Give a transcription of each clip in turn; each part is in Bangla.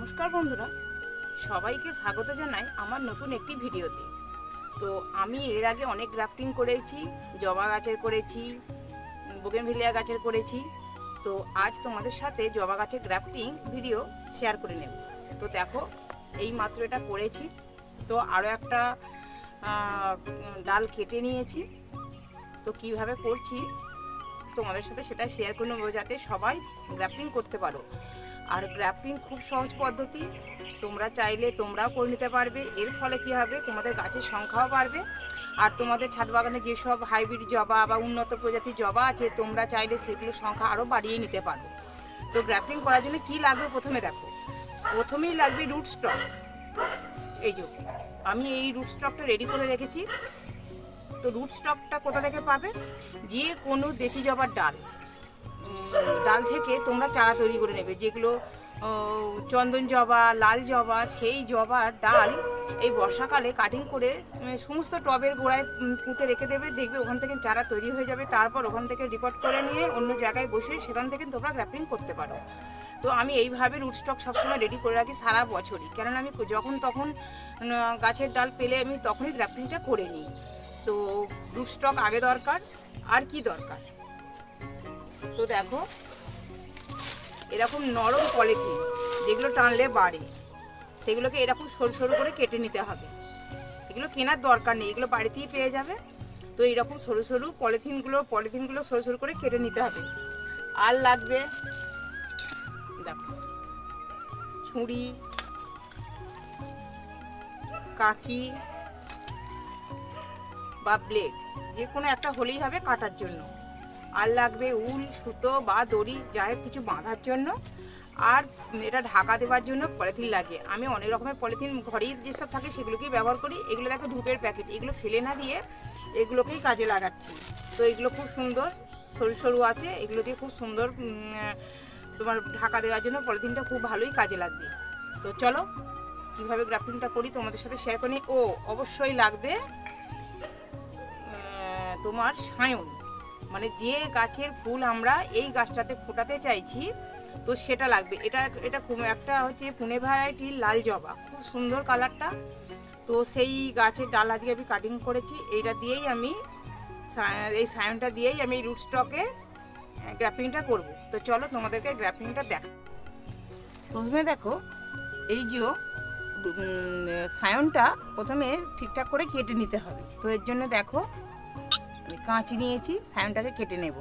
নমস্কার বন্ধুরা, সবাইকে স্বাগত জানাই আমার নতুন একটি ভিডিওতে। তো আমি এর আগে অনেক গ্রাফটিং করেছি, জবা গাছের করেছি, বোগেনভিলিয়া গাছের করেছি। তো আজ তোমাদের সাথে জবা গাছের গ্রাফটিং ভিডিও শেয়ার করে নেব। তো দেখো, এই মাত্র এটা করেছি। তো আরও একটা ডাল কেটে নিয়েছি। তো কিভাবে করছি তোমাদের সাথে সেটা শেয়ার করে নেবো, যাতে সবাই গ্রাফটিং করতে পারো। আর গ্রাফটিং খুব সহজ পদ্ধতি, তোমরা চাইলে তোমরাও করে নিতে পারবে। এর ফলে কী হবে, তোমাদের গাছের সংখ্যাও বাড়বে। আর তোমাদের ছাদ বাগানে যেসব হাইব্রিড জবা বা উন্নত প্রজাতির জবা আছে, তোমরা চাইলে সেগুলোর সংখ্যা আরও বাড়িয়ে নিতে পারো। তো গ্রাফটিং করার জন্য কী লাগবে, প্রথমে দেখো, প্রথমেই লাগবে রুট স্টক। এই যে আমি এই রুট স্টকটা রেডি করে রেখেছি। তো রুট স্টকটা কোথা থেকে পাবে, যে কোনো দেশি জবার ডাল থেকে তোমরা চারা তৈরি করে নেবে। যেগুলো চন্দন জবা, লাল জবা, সেই জবার ডাল এই বর্ষাকালে কাটিং করে সমস্ত টবের গোড়ায় পুঁতে রেখে দেবে। দেখবে ওখান থেকে চারা তৈরি হয়ে যাবে। তারপর ওখান থেকে রিপোর্ট করে নিয়ে অন্য জায়গায় বসে সেখান থেকে তোমরা গ্রাফটিং করতে পারো। তো আমি এইভাবে রুট স্টক সবসময় রেডি করে রাখি সারা বছরই, কেননা আমি যখন তখন গাছের ডাল পেলে আমি তখনই গ্রাফটিংটা করে নিই। তো রুট স্টক আগে দরকার। আর কি দরকার, তো দেখো, এরকম নরম পলিথিন যেগুলো টানলে বাড়ে, সেগুলোকে এরকম সরু সরু করে কেটে নিতে হবে। এগুলো কেনার দরকার নেই, এগুলো বাড়িতেই পেয়ে যাবে। তো এইরকম সরু সরু পলিথিনগুলো সরু সরু করে কেটে নিতে হবে। আর লাগবে দেখো, ছুরি, কাঁচি বা ব্লেড, যে কোনো একটা হলেই হবে কাটার জন্য। আর লাগবে উল, সুতো বা দড়ি, যাই হোক কিছু বাঁধার জন্য। আর এটা ঢাকা দেওয়ার জন্য পলিথিন লাগে। আমি অনেক রকমের পলিথিন ঘরেই যেসব থাকে সেগুলোকেই ব্যবহার করি। এগুলো দেখো ধূপের প্যাকেট, এগুলো ফেলে না দিয়ে এগুলোকেই কাজে লাগাচ্ছি। তো এগুলো খুব সুন্দর সরু সরু আছে, এগুলো দিয়ে খুব সুন্দর তোমার ঢাকা দেওয়ার জন্য পলিথিনটা খুব ভালোই কাজে লাগবে। তো চলো কীভাবে গ্রাফটিংটা করি তোমাদের সাথে শেয়ার করি। অবশ্যই লাগবে তোমার সায়ন, মানে যে গাছের ফুল আমরা এই গাছটাতে ফোটাতে চাইছি, তো সেটা লাগবে। এটা খুব একটা হচ্ছে পুনে ভ্যারাইটির লাল জবা, খুব সুন্দর কালারটা। তো সেই গাছের ডাল আজকে আমি কাটিং করেছি। এইটা দিয়েই আমি এই সায়নটা দিয়েই আমি এই রুট স্টকে গ্রাফটিংটা করব। তো চলো তোমাদেরকে গ্রাফটিংটা দেখা। প্রথমে দেখো, এই যে সায়নটা প্রথমে ঠিকঠাক করে কেটে নিতে হবে। তো এর জন্য দেখো, আমি কাঁচি নিয়েছি, সায়নটাকে কেটে নেব।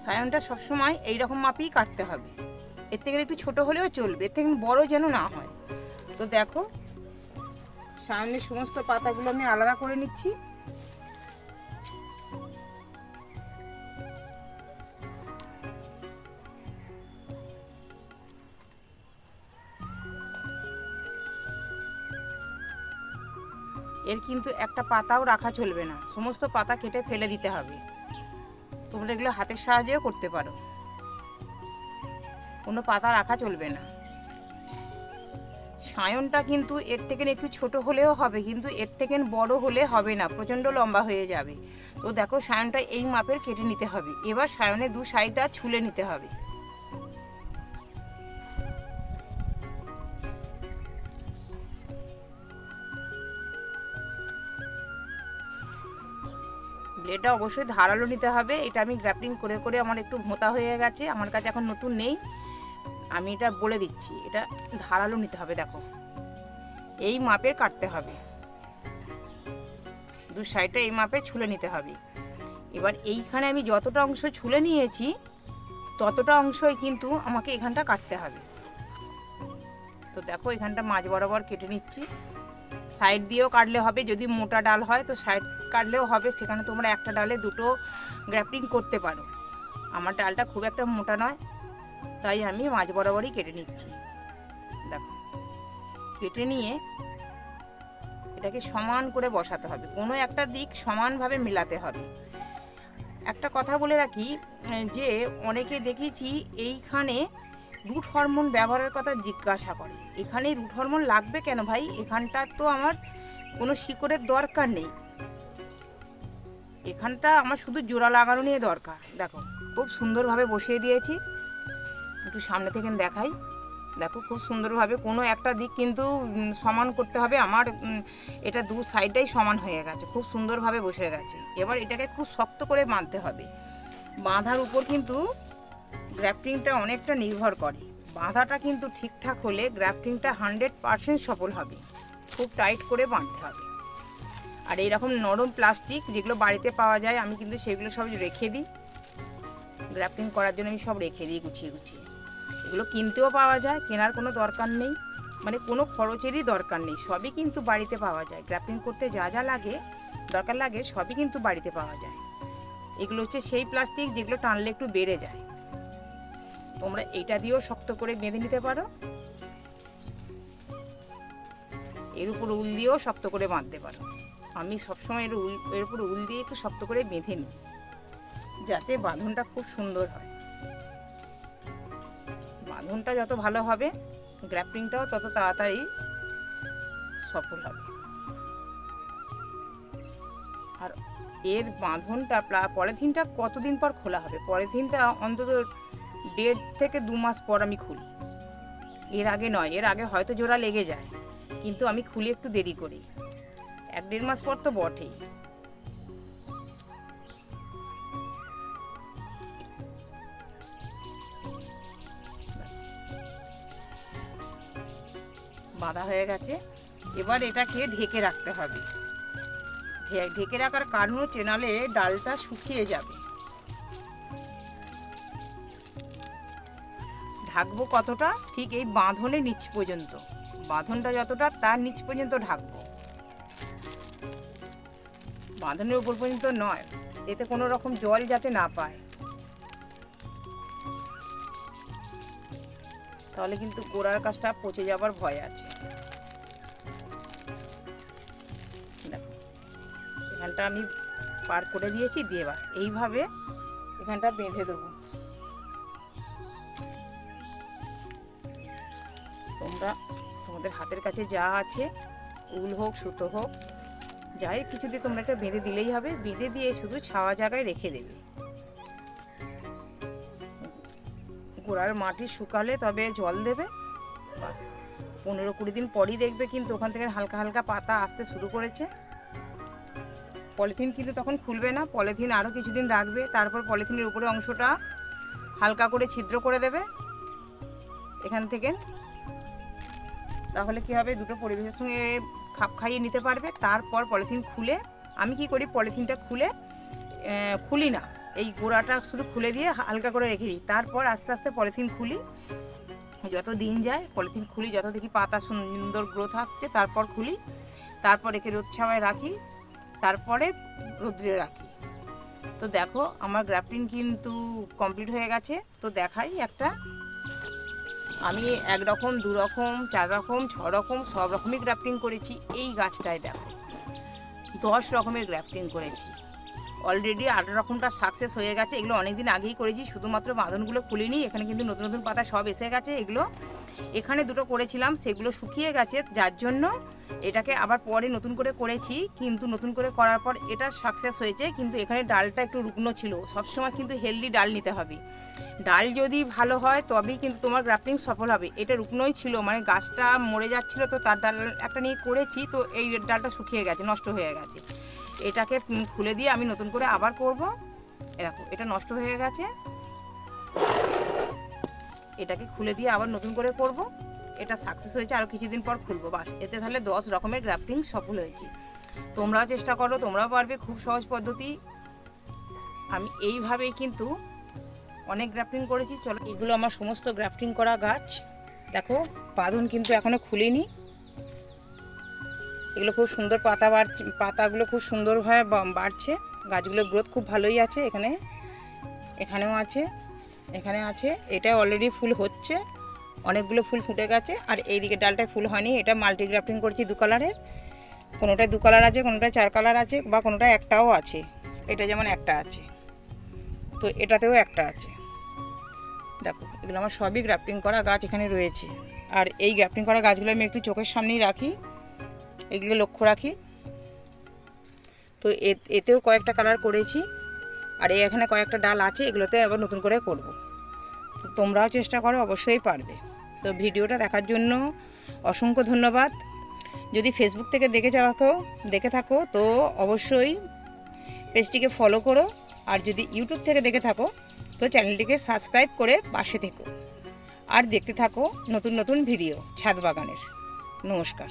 সায়নটা সবসময় এইরকম মাপেই কাটতে হবে। এর থেকে একটু ছোট হলেও চলবে, এর থেকে বড় যেন না হয়। তো দেখো, সায়নের সমস্ত পাতাগুলো আমি আলাদা করে নিচ্ছি। এর কিন্তু একটা পাতাও রাখা চলবে না, সমস্ত পাতা কেটে ফেলে দিতে হবে। তোমরা এগুলো হাতের সাহায্যেও করতে পারো, কোনো পাতা রাখা চলবে না। সায়নটা কিন্তু এর থেকে একটু ছোট হলেও হবে, কিন্তু এর থেকে বড় হলে হবে না, প্রচণ্ড লম্বা হয়ে যাবে। তো দেখো, সায়নটা এই মাপের কেটে নিতে হবে। এবার সায়নের দু সাইডটা ছুলে নিতে হবে। ব্লেডটা অবশ্যই ধারালো নিতে হবে। এটা আমি গ্রাফটিং করে করে আমার একটু ভোঁতা হয়ে গেছে, আমার কাছে এখন নতুন নেই, আমি এটা বলে দিচ্ছি, এটা ধারালো নিতে হবে। দেখো, এই মাপের কাটতে হবে, দু সাইডটা এই মাপে ছুলে নিতে হবে। এবার এইখানে আমি যতটা অংশ ছুলে নিয়েছি ততটা অংশই কিন্তু আমাকে এখানটা কাটতে হবে। তো দেখো, এখানটা মাঝ বরাবর কেটে নিচ্ছি। সাইড দিয়েও কাটলে হবে, যদি মোটা ডাল হয় তো সাইড কাটলেও হবে, সেখানে তোমরা একটা ডালে দুটো গ্রাফটিং করতে পারো। আমার ডালটা খুব একটা মোটা নয়, তাই আমি মাঝ বরাবরই কেটে নিচ্ছি। দেখো, কেটে নিয়ে এটাকে সমান করে বসাতে হবে, কোনো একটা দিক সমানভাবে মেলাতে হবে। একটা কথা বলে রাখি, যে অনেকে দেখেছি এইখানে রুট হরমোন ব্যবহারের কথা জিজ্ঞাসা করে। এখানে রুট হরমোন লাগবে কেন ভাই, এখানটা তো আমার কোনো শিকড়ের দরকার নেই, এখানটা আমার শুধু জোড়া লাগানো নিয়ে দরকার। দেখো, খুব সুন্দরভাবে বসিয়ে দিয়েছি। একটু সামনে থেকে দেখাই, দেখো খুব সুন্দরভাবে, কোনো একটা দিক কিন্তু সমান করতে হবে। আমার এটা দু সাইডটাই সমান হয়ে গেছে, খুব সুন্দরভাবে বসে গেছে। এবার এটাকে খুব শক্ত করে বাঁধতে হবে। বাঁধার উপর কিন্তু গ্রাফটিংটা অনেকটা নির্ভর করে। বাঁধাটা কিন্তু ঠিকঠাক হলে গ্রাফটিংটা 100% সফল হবে। খুব টাইট করে বাঁধতে হবে। আর এইরকম নরম প্লাস্টিক যেগুলো বাড়িতে পাওয়া যায়, আমি কিন্তু সেগুলো সব রেখে দিই। গ্রাফটিং করার জন্য আমি সব রেখে দিই গুছিয়ে গুছিয়ে। এগুলো কিনতেও পাওয়া যায়, কেনার কোনো দরকার নেই, মানে কোনো খরচেরই দরকার নেই। সবই কিন্তু বাড়িতে পাওয়া যায়। গ্রাফটিং করতে যা যা লাগে, দরকার লাগে, সবই কিন্তু বাড়িতে পাওয়া যায়। এগুলো হচ্ছে সেই প্লাস্টিক যেগুলো টানলে একটু বেড়ে যায়। তোমরা এইটা দিয়েও শক্ত করে বেঁধে নিতে পারো। এর উপর উল দিয়েও শক্ত করে বাঁধতে পারো। আমি সবসময় এর উপর উল দিয়ে একটু শক্ত করে বেঁধে নিই, যাতে বাঁধনটা খুব সুন্দর হয়। বাঁধনটা যত ভালো হবে, গ্রাফটিংটাও তত তাড়াতাড়ি সফল হবে। আর এর বাঁধনটা পলিথিনটা কতদিন পর খোলা হবে? পলিথিনটা অন্তত 1.5 থেকে 2 মাস পর আমি খুলি। এর আগে নয়। এর আগে হয়তো জোড়া লেগে যায়, কিন্তু আমি খুলে একটু দেরি করি। 1-1.5 মাস পর তো বটেই। বাঁধা হয়ে গেছে। এবার এটাকে ঢেকে রাখতে হবে। ঢেকে রাখার কারণ হচ্ছে, নাহলে ডালটা শুকিয়ে যাবে। ঢাকবো কতটা? ঠিক এই বাঁধনের নিচ পর্যন্ত। বাঁধনটা যতটা, তার নিচ পর্যন্ত ঢাকবো, বাঁধনের উপর পর্যন্ত নয়, এতে কোনো রকম জল যাতে না পায়। তাহলে কিন্তু গোড়ার কাজটা পচে যাবার ভয় আছে। দেখো, এখানটা আমি পার করে দিয়েছি, দিয়ে বাস এইভাবে এখানটা বেঁধে দেবো। তোমরা তোমাদের হাতের কাছে যা আছে, উল হোক সুতো হোক, যাই কিছু দিয়ে তোমরা একটা বেঁধে দিলেই হবে। বেঁধে দিয়ে শুধু ছাওয়া জায়গায় রেখে দেবে। গোড়ার মাটি শুকালে তবে জল দেবে। বাস 15-20 দিন পরই দেখবে কিন্তু ওখান থেকে হালকা হালকা পাতা আসতে শুরু করেছে। পলিথিন কিন্তু তখন খুলবে না, পলিথিন আরও কিছুদিন রাখবে। তারপর পলিথিনের উপরে অংশটা হালকা করে ছিদ্র করে দেবে এখান থেকে। তাহলে কি হবে, দুটো পরিবেশের সঙ্গে খাপ খাইয়ে নিতে পারবে। তারপর পলিথিন খুলে, আমি কি করি, পলিথিনটা খুলি না, এই গোড়াটা শুধু খুলে দিয়ে হালকা করে রেখে দিই। তারপর আস্তে আস্তে পলিথিন খুলি। যত দিন যায় পলিথিন খুলি, যত দেখি পাতা সুন্দর গ্রোথ আসছে, তারপর খুলি। তারপর একে রোদ ছাওয়ায় রাখি, তারপরে রোদ্রে রাখি। তো দেখো আমার গ্রাফটিং কিন্তু কমপ্লিট হয়ে গেছে। তো দেখাই একটা, আমি 1 রকম, 2 রকম, 4 রকম, 6 রকম, সব রকমই গ্রাফটিং করেছি। এই গাছটায় দেখো 10 রকমের গ্রাফটিং করেছি। অলরেডি 18 রকমটা সাকসেস হয়ে গেছে। এগুলো অনেক দিন আগেই করেছি, শুধুমাত্র বাঁধনগুলো খুলিনি। এখানে কিন্তু নতুন নতুন পাতা সব এসে গেছে। এগুলো এখানে 2টো করেছিলাম, সেগুলো শুকিয়ে গেছে, যার জন্য এটাকে আবার পরে নতুন করে করেছি। কিন্তু নতুন করে করার পর এটা সাকসেস হয়েছে। কিন্তু এখানে ডালটা একটু রুগ্ন ছিল। সবসময় কিন্তু হেলদি ডাল নিতে হবে। ডাল যদি ভালো হয় তবেই কিন্তু তোমার গ্রাফটিং সফল হবে। এটা রুগ্নই ছিল, মানে গাছটা মরে যাচ্ছিল, তো তার ডাল একটা নিয়ে করেছি, তো এই ডালটা শুকিয়ে গেছে, নষ্ট হয়ে গেছে। এটাকে খুলে দিয়ে আমি নতুন করে আবার করব। দেখো এটা নষ্ট হয়ে গেছে, এটাকে খুলে দিয়ে আবার নতুন করে করব। এটা সাকসেস হয়েছে, আরও কিছুদিন পর খুলবো। বাস এতে তাহলে 10 রকমের গ্রাফটিং সফল হয়েছে। তোমরাও চেষ্টা করো, তোমরাও পারবে, খুব সহজ পদ্ধতি। আমি এইভাবেই কিন্তু অনেক গ্রাফটিং করেছি। চলো, এগুলো আমার সমস্ত গ্রাফটিং করা গাছ। দেখো বাঁধন কিন্তু এখনো খুলিনি। এগুলো খুব সুন্দর পাতা বাড়ছে, পাতাগুলো খুব সুন্দরভাবে বাড়ছে। গাছগুলোর গ্রোথ খুব ভালোই আছে। এখানেও আছে, এখানে আছে। এটা অলরেডি ফুল হচ্ছে, অনেকগুলো ফুল ফুটে গেছে। আর এইদিকে ডালটায় ফুল হয়নি। এটা মাল্টি গ্রাফটিং করেছি 2 কালারের। কোনোটায় 2 কালার আছে, কোনোটায় 4 কালার আছে, বা কোনোটায় একটাও আছে। এটা যেমন একটা আছে, তো এটাতেও একটা আছে। দেখো এগুলো আমার সবই গ্রাফটিং করা গাছ এখানে রয়েছে। আর এই গ্রাফটিং করা গাছগুলো আমি একটু চোখের সামনেই রাখি, এগুলো লক্ষ্য রাখি। তো এতেও কয়েকটা কালার করেছি। আর এখানে কয়েকটা ডাল আছে, এগুলোতে আবার নতুন করে করব। তো তোমরাও চেষ্টা করো, অবশ্যই পারবে। তো ভিডিওটা দেখার জন্য অসংখ্য ধন্যবাদ। যদি ফেসবুক থেকে দেখে থাকো তো অবশ্যই পেজটিকে ফলো করো, আর যদি ইউটিউব থেকে দেখে থাকো তো চ্যানেলটিকে সাবস্ক্রাইব করে পাশে থেকো আর দেখতে থাকো নতুন নতুন ভিডিও ছাদ বাগানের। নমস্কার।